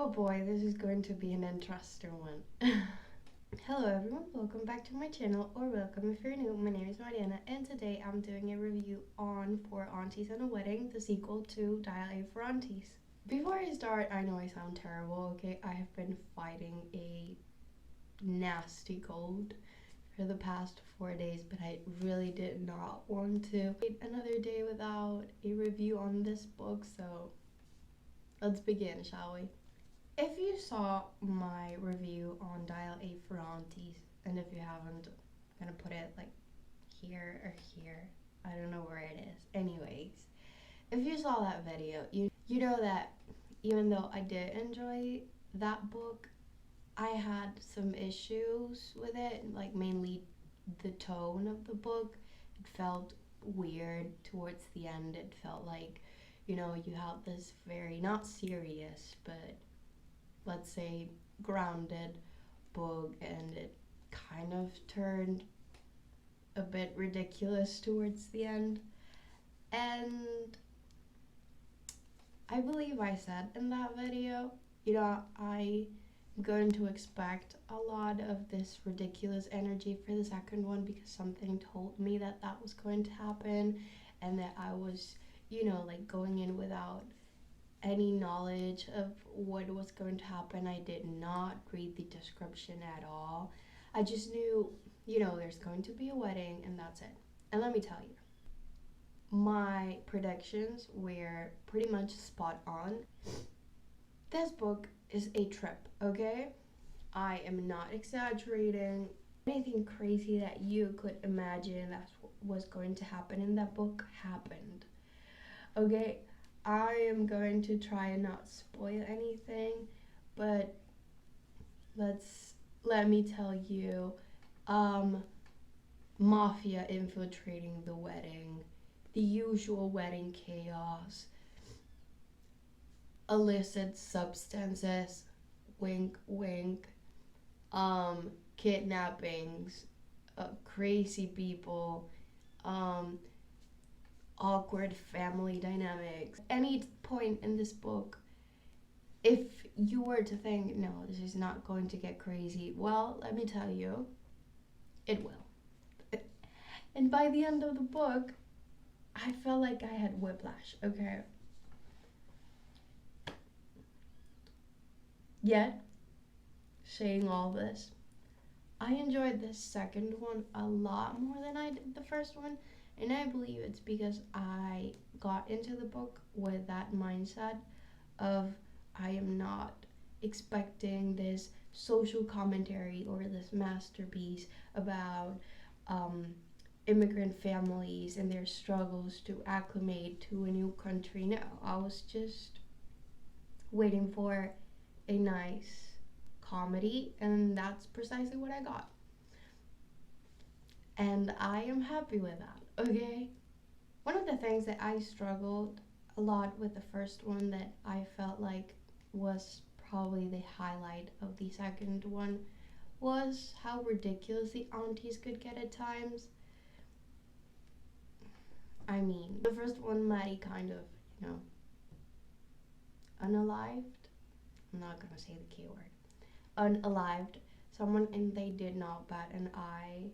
Oh boy, this is going to be an interesting one. Hello everyone, welcome back to my channel, or welcome if you're new. My name is Mariana, and today I'm doing a review on For Aunties and a Wedding, the sequel to Dial A for Aunties. Before I start, I know I sound terrible, okay? I have been fighting a nasty cold for the past 4 days, but I really did not want to wait another day without a review on this book, so let's begin, shall we? If you saw my review on Dial A for Aunties, and if you haven't, I'm gonna put it like here or here. I don't know where it is. Anyways, if you saw that video, you know that even though I did enjoy that book, I had some issues with it, like mainly the tone of the book. It felt weird towards the end. It felt like, you had this very, not serious, but let's say grounded book, and it kind of turned a bit ridiculous towards the end. And I believe I said in that video, I'm going to expect a lot of this ridiculous energy for the second one because something told me that that was going to happen, and that I was, like going in without any knowledge of what was going to happen. I did not read the description at all. I just knew, there's going to be a wedding and that's it. And let me tell you, my predictions were pretty much spot on. This book is a trip, okay? I am not exaggerating. Anything crazy that you could imagine that was going to happen in that book happened, okay? I am going to try and not spoil anything, but let me tell you, mafia infiltrating the wedding, the usual wedding chaos, illicit substances, wink wink, kidnappings, crazy people, awkward family dynamics. Any point in this book, if you were to think, no, this is not going to get crazy, well, let me tell you, it will. And by the end of the book, I felt like I had whiplash, okay? Yet, saying all this, I enjoyed this second one a lot more than I did the first one. And I believe it's because I got into the book with that mindset of I am not expecting this social commentary or this masterpiece about immigrant families and their struggles to acclimate to a new country. No, I was just waiting for a nice comedy, and that's precisely what I got. And I am happy with that. Okay, one of the things that I struggled a lot with the first one that I felt like was probably the highlight of the second one was how ridiculous the aunties could get at times. I mean, the first one, Meddy kind of, unalived. I'm not gonna say the K word. Unalived someone, and they did not bat an eye.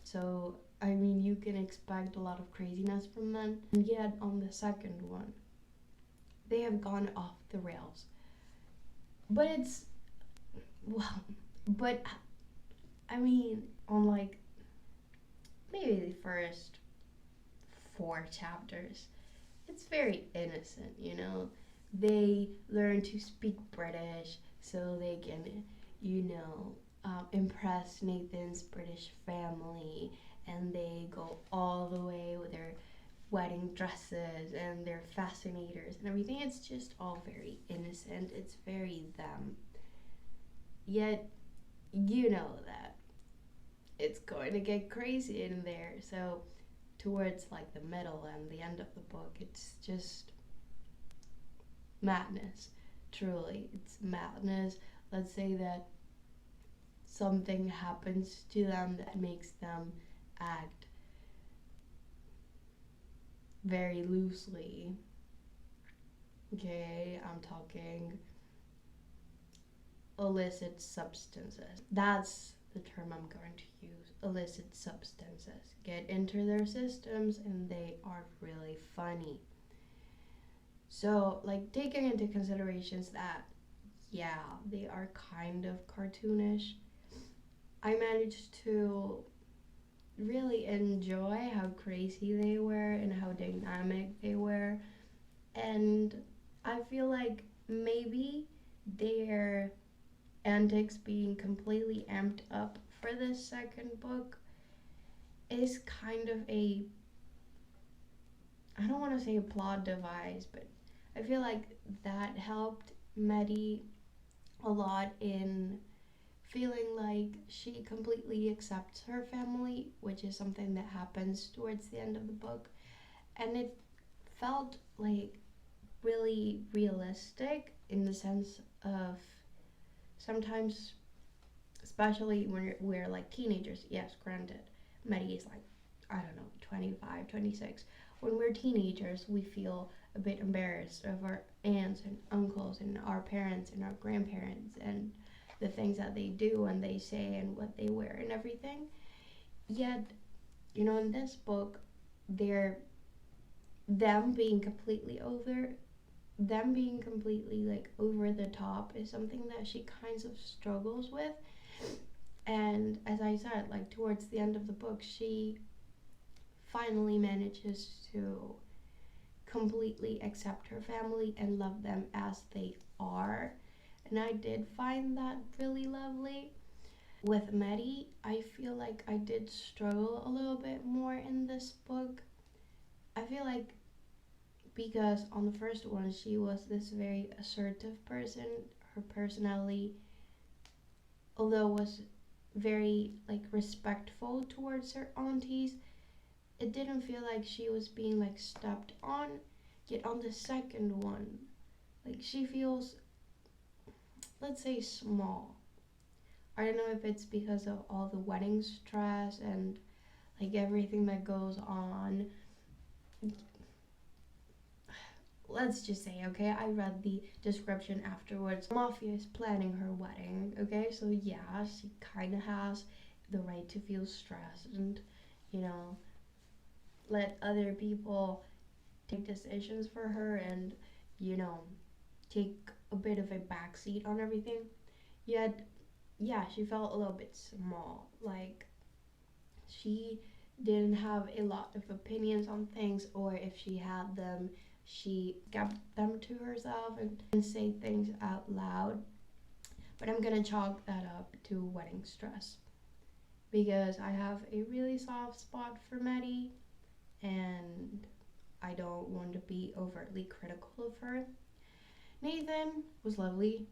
So, I mean, you can expect a lot of craziness from them. And yet, on the second one, they have gone off the rails. But I mean, on like, maybe the first 4 chapters, it's very innocent, They learn to speak British so they can, impress Nathan's British family, and they go all the way with their wedding dresses and their fascinators and everything. It's just all very innocent. It's very them. Yet, that it's going to get crazy in there. So, towards like the middle and the end of the book, it's just madness. Truly, it's madness. Let's say that something happens to them that makes them act very loosely Okay, I'm talking illicit substances. That's the term I'm going to use. Illicit substances get into their systems and they are really funny. So, like, taking into considerations that, yeah, they are kind of cartoonish, I managed to really enjoy how crazy they were and how dynamic they were. And I feel like maybe their antics being completely amped up for this second book is kind of a, I don't want to say a plot device, but I feel like that helped Meddy a lot in feeling like she completely accepts her family, which is something that happens towards the end of the book. And it felt like really realistic in the sense of sometimes, especially when we're like teenagers, yes, granted, Meddy is like, I don't know, 25, 26. When we're teenagers, we feel a bit embarrassed of our aunts and uncles and our parents and our grandparents and the things that they do and they say and what they wear and everything. Yet, in this book, they're them being completely over them being completely like over the top is something that she kind of struggles with. And as I said, like towards the end of the book, she finally manages to completely accept her family and love them as they are. And I did find that really lovely. With Meddy, I feel like I did struggle a little bit more in this book. I feel like because on the first one, she was this very assertive person. Her personality, although was very like respectful towards her aunties, it didn't feel like she was being like stepped on. Yet on the second one, like she feels, let's say, small. I don't know if it's because of all the wedding stress and like everything that goes on. Let's just say, okay, I read the description afterwards. Mafia is planning her wedding, okay? So yeah, she kind of has the right to feel stressed and, you know, let other people take decisions for her and, you know, take a bit of a backseat on everything. Yet, yeah, she felt a little bit small. Like, she didn't have a lot of opinions on things, or if she had them, she kept them to herself and didn't say things out loud. But I'm gonna chalk that up to wedding stress because I have a really soft spot for Meddy and I don't want to be overtly critical of her. Nathan was lovely,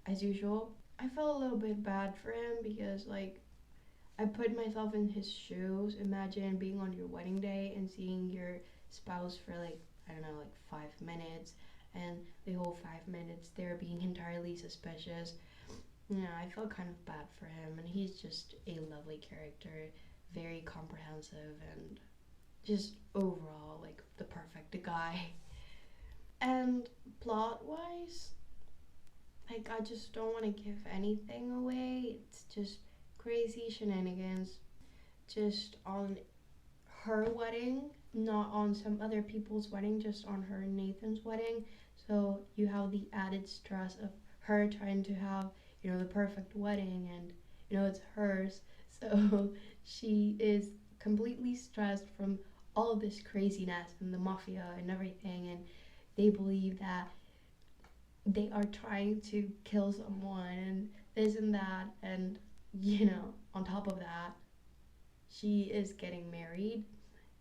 as usual. I felt a little bit bad for him because, like, I put myself in his shoes. Imagine being on your wedding day and seeing your spouse for, like, I don't know, like 5 minutes, and the whole 5 minutes they're being entirely suspicious. Yeah, I felt kind of bad for him, and he's just a lovely character, very comprehensive, and just overall, like, the perfect guy. And plot wise, like, I just don't want to give anything away. It's just crazy shenanigans just on her wedding, not on some other people's wedding, just on her and Nathan's wedding. So you have the added stress of her trying to have, the perfect wedding and, it's hers. So she is completely stressed from all of this craziness and the mafia and everything. And they believe that they are trying to kill someone and this and that. And, on top of that, she is getting married.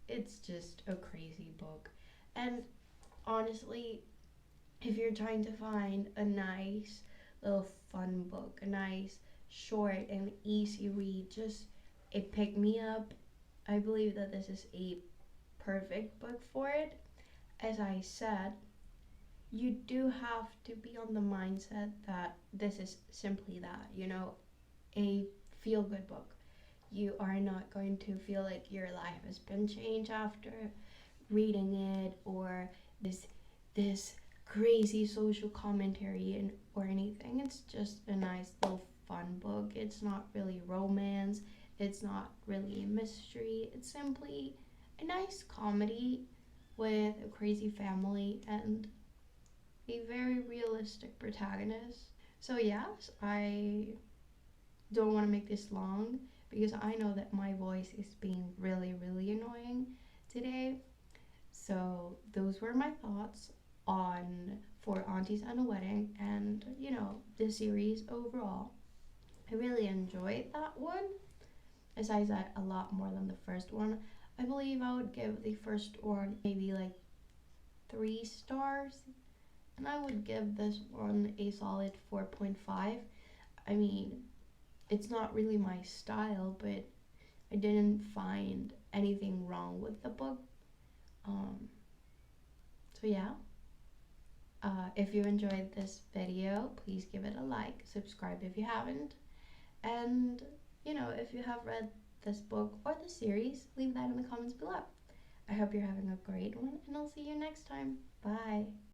It's just a crazy book. And honestly, if you're trying to find a nice little fun book, a nice short and easy read, just a pick me up, I believe that this is a perfect book for it. As I said, you do have to be on the mindset that this is simply that, a feel good book. You are not going to feel like your life has been changed after reading it, or this crazy social commentary or anything. It's just a nice little fun book. It's not really romance, it's not really a mystery. It's simply a nice comedy with a crazy family and a very realistic protagonist. So, yes, I don't want to make this long because I know that my voice is being really, really annoying today. So, those were my thoughts on For Aunties and a Wedding and, the series overall. I really enjoyed that one, as I said, a lot more than the first one. I believe I would give the first one maybe like 3 stars, and I would give this one a solid 4.5. I mean, it's not really my style, but I didn't find anything wrong with the book. Um, so yeah, if you enjoyed this video, please give it a like, subscribe if you haven't, and if you have read this book or the series, leave that in the comments below. I hope you're having a great one, and I'll see you next time. Bye.